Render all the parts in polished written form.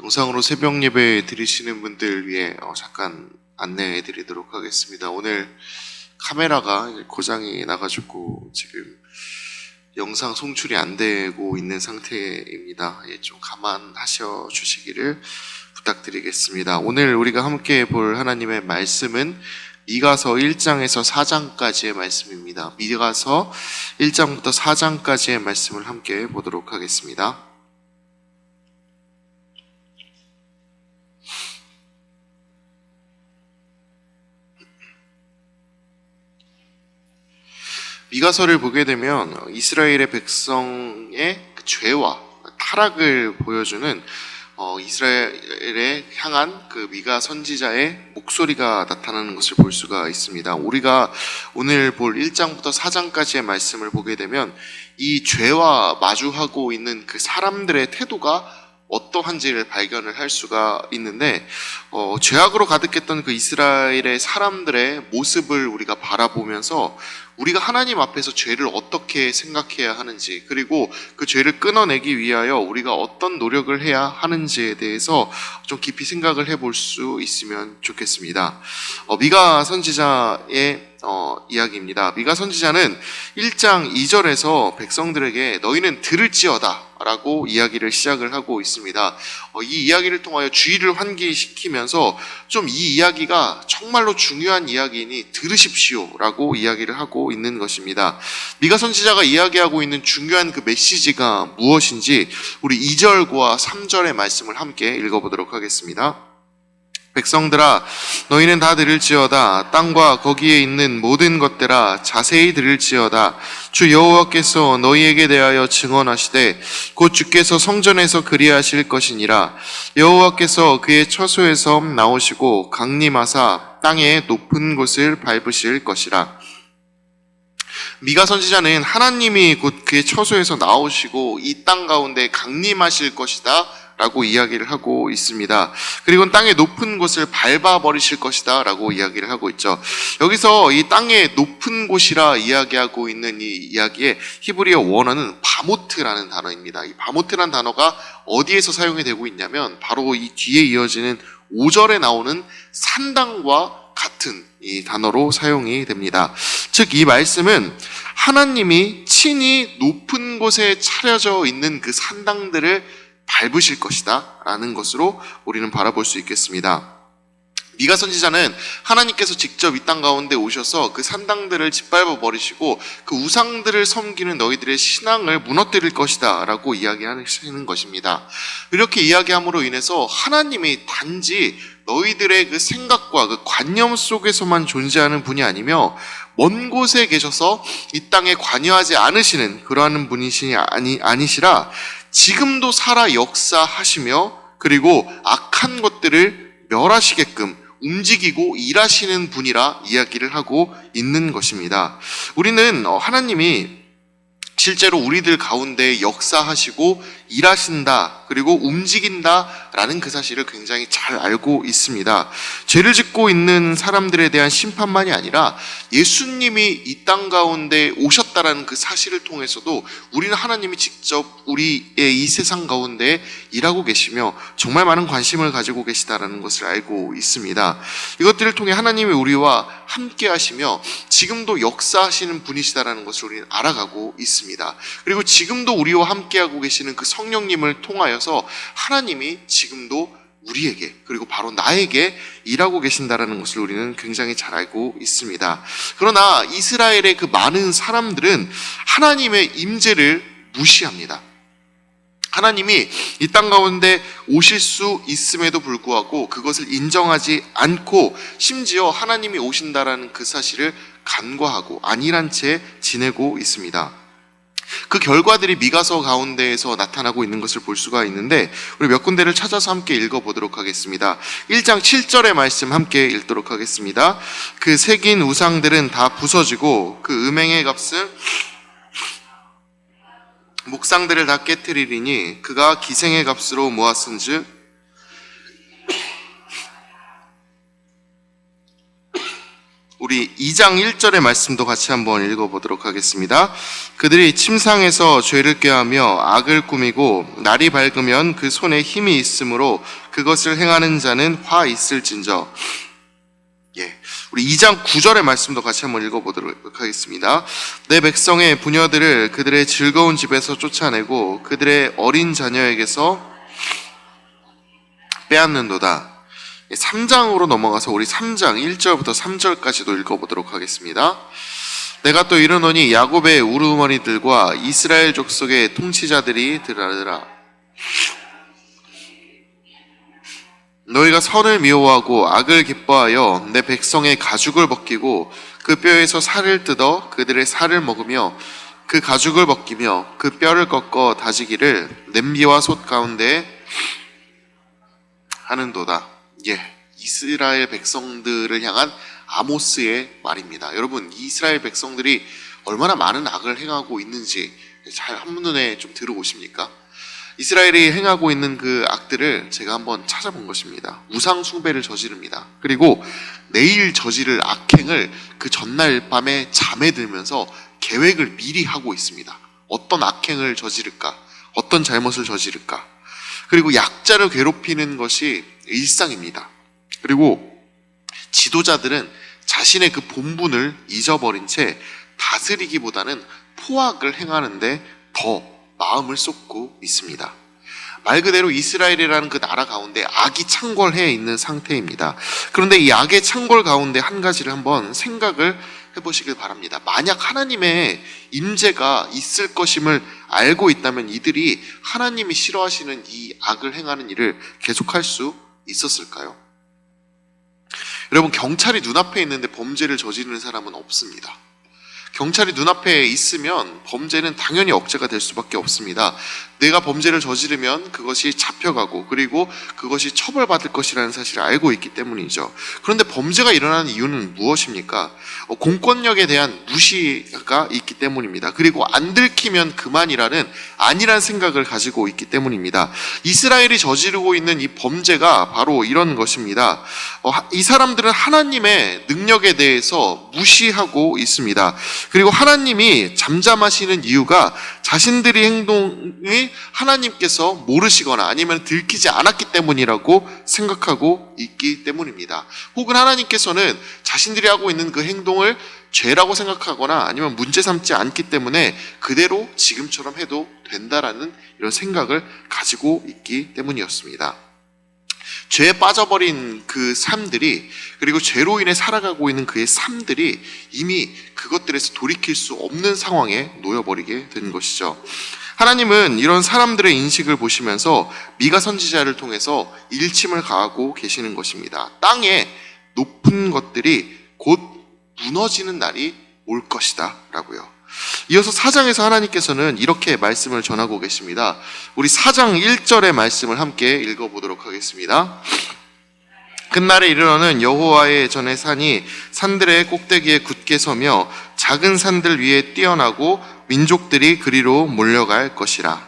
영상으로 새벽 예배 드리시는 분들 위해 잠깐 안내해 드리도록 하겠습니다. 오늘 카메라가 고장이 나가지고 지금 영상 송출이 안 되고 있는 상태입니다. 좀 감안하셔 주시기를 부탁드리겠습니다. 오늘 우리가 함께 볼 하나님의 말씀은 미가서 1장에서 4장까지의 말씀입니다. 미가서 1장부터 4장까지의 말씀을 함께 보도록 하겠습니다. 미가서를 보게 되면 이스라엘의 백성의 죄와 타락을 보여주는 이스라엘에 향한 그 미가 선지자의 목소리가 나타나는 것을 볼 수가 있습니다. 우리가 오늘 볼 1장부터 4장까지의 말씀을 보게 되면 이 죄와 마주하고 있는 그 사람들의 태도가 어떠한지를 발견을 할 수가 있는데 죄악으로 가득했던 그 이스라엘의 사람들의 모습을 우리가 바라보면서 우리가 하나님 앞에서 죄를 어떻게 생각해야 하는지, 그리고 그 죄를 끊어내기 위하여 우리가 어떤 노력을 해야 하는지에 대해서 좀 깊이 생각을 해볼 수 있으면 좋겠습니다. 미가 선지자의 이야기입니다. 미가 선지자는 1장 2절에서 백성들에게 너희는 들을지어다 라고 이야기를 시작을 하고 있습니다. 이 이야기를 통하여 주의를 환기시키면서 좀 이 이야기가 정말로 중요한 이야기이니 들으십시오 라고 이야기를 하고 있는 것입니다. 미가 선지자가 이야기하고 있는 중요한 그 메시지가 무엇인지 우리 2절과 3절의 말씀을 함께 읽어보도록 하겠습니다. 백성들아 너희는 다 들을지어다. 땅과 거기에 있는 모든 것들아 자세히 들을지어다. 주 여호와께서 너희에게 대하여 증언하시되 곧 주께서 성전에서 그리하실 것이니라. 여호와께서 그의 처소에서 나오시고 강림하사 땅의 높은 곳을 밟으실 것이라. 미가 선지자는 하나님이 곧 그의 처소에서 나오시고 이 땅 가운데 강림하실 것이다 라고 이야기를 하고 있습니다. 그리고 땅의 높은 곳을 밟아버리실 것이다 라고 이야기를 하고 있죠. 여기서 이 땅의 높은 곳이라 이야기하고 있는 이 이야기의 히브리어 원어는 바모트라는 단어입니다. 이 바모트라는 단어가 어디에서 사용이 되고 있냐면 바로 이 뒤에 이어지는 5절에 나오는 산당과 같은 이 단어로 사용이 됩니다. 즉 이 말씀은 하나님이 친히 높은 곳에 차려져 있는 그 산당들을 밟으실 것이다 라는 것으로 우리는 바라볼 수 있겠습니다. 미가 선지자는 하나님께서 직접 이 땅 가운데 오셔서 그 산당들을 짓밟아 버리시고 그 우상들을 섬기는 너희들의 신앙을 무너뜨릴 것이다 라고 이야기하시는 것입니다. 이렇게 이야기함으로 인해서 하나님이 단지 너희들의 그 생각과 그 관념 속에서만 존재하는 분이 아니며 먼 곳에 계셔서 이 땅에 관여하지 않으시는 그러한 분이시니 아니시라 지금도 살아 역사하시며 그리고 악한 것들을 멸하시게끔 움직이고 일하시는 분이라 이야기를 하고 있는 것입니다. 우리는 하나님이 실제로 우리들 가운데 역사하시고 일하신다 그리고 움직인다 라는 그 사실을 굉장히 잘 알고 있습니다. 죄를 짓고 있는 사람들에 대한 심판만이 아니라 예수님이 이 땅 가운데 오셨다라는 그 사실을 통해서도 우리는 하나님이 직접 우리의 이 세상 가운데 일하고 계시며 정말 많은 관심을 가지고 계시다라는 것을 알고 있습니다. 이것들을 통해 하나님이 우리와 함께 하시며 지금도 역사하시는 분이시다라는 것을 우리는 알아가고 있습니다. 그리고 지금도 우리와 함께하고 계시는 그 성령님을 통하여서 하나님이 지금도 우리에게 그리고 바로 나에게 일하고 계신다라는 것을 우리는 굉장히 잘 알고 있습니다. 그러나 이스라엘의 그 많은 사람들은 하나님의 임재를 무시합니다. 하나님이 이 땅 가운데 오실 수 있음에도 불구하고 그것을 인정하지 않고 심지어 하나님이 오신다라는 그 사실을 간과하고 안일한 채 지내고 있습니다. 그 결과들이 미가서 가운데에서 나타나고 있는 것을 볼 수가 있는데 우리 몇 군데를 찾아서 함께 읽어보도록 하겠습니다. 1장 7절의 말씀 함께 읽도록 하겠습니다. 그 새긴 우상들은 다 부서지고 그 음행의 값은 목상들을 다 깨트리리니 그가 기생의 값으로 모았은즉 우리 2장 1절의 말씀도 같이 한번 읽어보도록 하겠습니다. 그들이 침상에서 죄를 꾀하며 악을 꾸미고 날이 밝으면 그 손에 힘이 있으므로 그것을 행하는 자는 화 있을진저. 우리 2장 9절의 말씀도 같이 한번 읽어보도록 하겠습니다. 내 백성의 부녀들을 그들의 즐거운 집에서 쫓아내고 그들의 어린 자녀에게서 빼앗는도다. 3장으로 넘어가서 우리 3장 1절부터 3절까지도 읽어보도록 하겠습니다. 내가 또 이르노니 야곱의 우르머니들과 이스라엘 족속의 통치자들이 들으라. 너희가 선을 미워하고 악을 기뻐하여 내 백성의 가죽을 벗기고 그 뼈에서 살을 뜯어 그들의 살을 먹으며 그 가죽을 벗기며 그 뼈를 꺾어 다지기를 냄비와 솥 가운데 하는도다. 이스라엘 백성들을 향한 아모스의 말입니다. 여러분, 이스라엘 백성들이 얼마나 많은 악을 행하고 있는지 잘 한눈에 좀 들어오십니까? 이스라엘이 행하고 있는 그 악들을 제가 한번 찾아본 것입니다. 우상 숭배를 저지릅니다. 그리고 내일 저지를 악행을 그 전날 밤에 잠에 들면서 계획을 미리 하고 있습니다. 어떤 악행을 저지를까? 어떤 잘못을 저지를까? 그리고 약자를 괴롭히는 것이 일상입니다. 그리고 지도자들은 자신의 그 본분을 잊어버린 채 다스리기보다는 포악을 행하는데 더 마음을 쏟고 있습니다. 말 그대로 이스라엘이라는 그 나라 가운데 악이 창궐해 있는 상태입니다. 그런데 이 악의 창궐 가운데 한 가지를 한번 생각을 해보시길 바랍니다. 만약 하나님의 임재가 있을 것임을 알고 있다면 이들이 하나님이 싫어하시는 이 악을 행하는 일을 계속할 수 있었을까요? 여러분, 경찰이 눈앞에 있는데 범죄를 저지르는 사람은 없습니다. 경찰이 눈앞에 있으면 범죄는 당연히 억제가 될 수밖에 없습니다. 내가 범죄를 저지르면 그것이 잡혀가고 그리고 그것이 처벌받을 것이라는 사실을 알고 있기 때문이죠. 그런데 범죄가 일어나는 이유는 무엇입니까? 공권력에 대한 무시가 있기 때문입니다. 그리고 안 들키면 그만이라는 아니란 생각을 가지고 있기 때문입니다. 이스라엘이 저지르고 있는 이 범죄가 바로 이런 것입니다. 이 사람들은 하나님의 능력에 대해서 무시하고 있습니다. 그리고 하나님이 잠잠하시는 이유가 자신들의 행동이 하나님께서 모르시거나 아니면 들키지 않았기 때문이라고 생각하고 있기 때문입니다. 혹은 하나님께서는 자신들이 하고 있는 그 행동을 죄라고 생각하거나 아니면 문제 삼지 않기 때문에 그대로 지금처럼 해도 된다라는 이런 생각을 가지고 있기 때문이었습니다. 죄에 빠져버린 그 삶들이, 그리고 죄로 인해 살아가고 있는 그의 삶들이 이미 그것들에서 돌이킬 수 없는 상황에 놓여버리게 된 것이죠. 하나님은 이런 사람들의 인식을 보시면서 미가 선지자를 통해서 일침을 가하고 계시는 것입니다. 땅에 높은 것들이 곧 무너지는 날이 올 것이다 라고요. 이어서 4장에서 하나님께서는 이렇게 말씀을 전하고 계십니다. 우리 4장 1절의 말씀을 함께 읽어보도록 하겠습니다. 그날에 이르러는 여호와의 전의 산이 산들의 꼭대기에 굳게 서며 작은 산들 위에 뛰어나고 민족들이 그리로 몰려갈 것이라.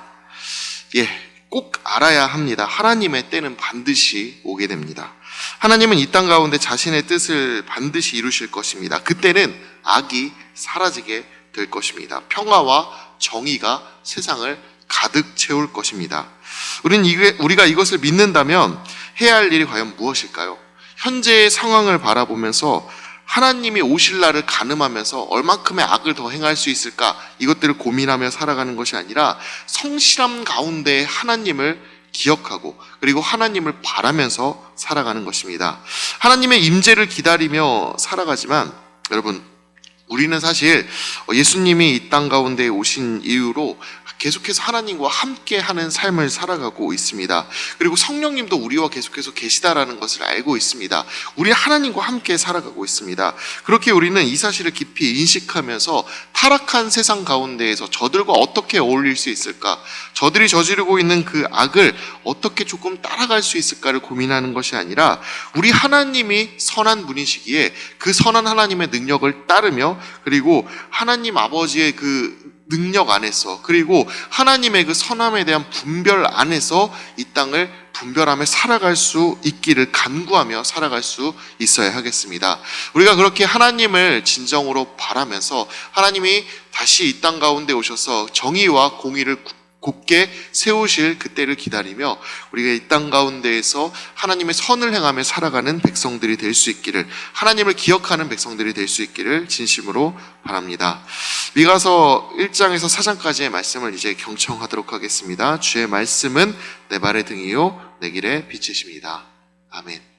꼭 알아야 합니다. 하나님의 때는 반드시 오게 됩니다. 하나님은 이 땅 가운데 자신의 뜻을 반드시 이루실 것입니다. 그때는 악이 사라지게 될 것입니다. 평화와 정의가 세상을 가득 채울 것입니다. 우리가 이것을 믿는다면 해야 할 일이 과연 무엇일까요? 현재의 상황을 바라보면서 하나님이 오실 날을 가늠하면서 얼만큼의 악을 더 행할 수 있을까, 이것들을 고민하며 살아가는 것이 아니라 성실함 가운데 하나님을 기억하고 그리고 하나님을 바라면서 살아가는 것입니다. 하나님의 임재를 기다리며 살아가지만 여러분, 우리는 사실 예수님이 이 땅 가운데 오신 이후로 계속해서 하나님과 함께하는 삶을 살아가고 있습니다. 그리고 성령님도 우리와 계속해서 계시다라는 것을 알고 있습니다. 우리 하나님과 함께 살아가고 있습니다. 그렇게 우리는 이 사실을 깊이 인식하면서 타락한 세상 가운데에서 저들과 어떻게 어울릴 수 있을까, 저들이 저지르고 있는 그 악을 어떻게 조금 따라갈 수 있을까를 고민하는 것이 아니라 우리 하나님이 선한 분이시기에 그 선한 하나님의 능력을 따르며 그리고 하나님 아버지의 그 능력 안에서 그리고 하나님의 그 선함에 대한 분별 안에서 이 땅을 분별하며 살아갈 수 있기를 간구하며 살아갈 수 있어야 하겠습니다. 우리가 그렇게 하나님을 진정으로 바라면서 하나님이 다시 이 땅 가운데 오셔서 정의와 공의를 곧게 세우실 그때를 기다리며 우리가 이 땅 가운데에서 하나님의 선을 행하며 살아가는 백성들이 될 수 있기를, 하나님을 기억하는 백성들이 될 수 있기를 진심으로 바랍니다. 미가서 1장에서 4장까지의 말씀을 이제 경청하도록 하겠습니다. 주의 말씀은 내 발의 등이요 내 길의 빛이십니다. 아멘.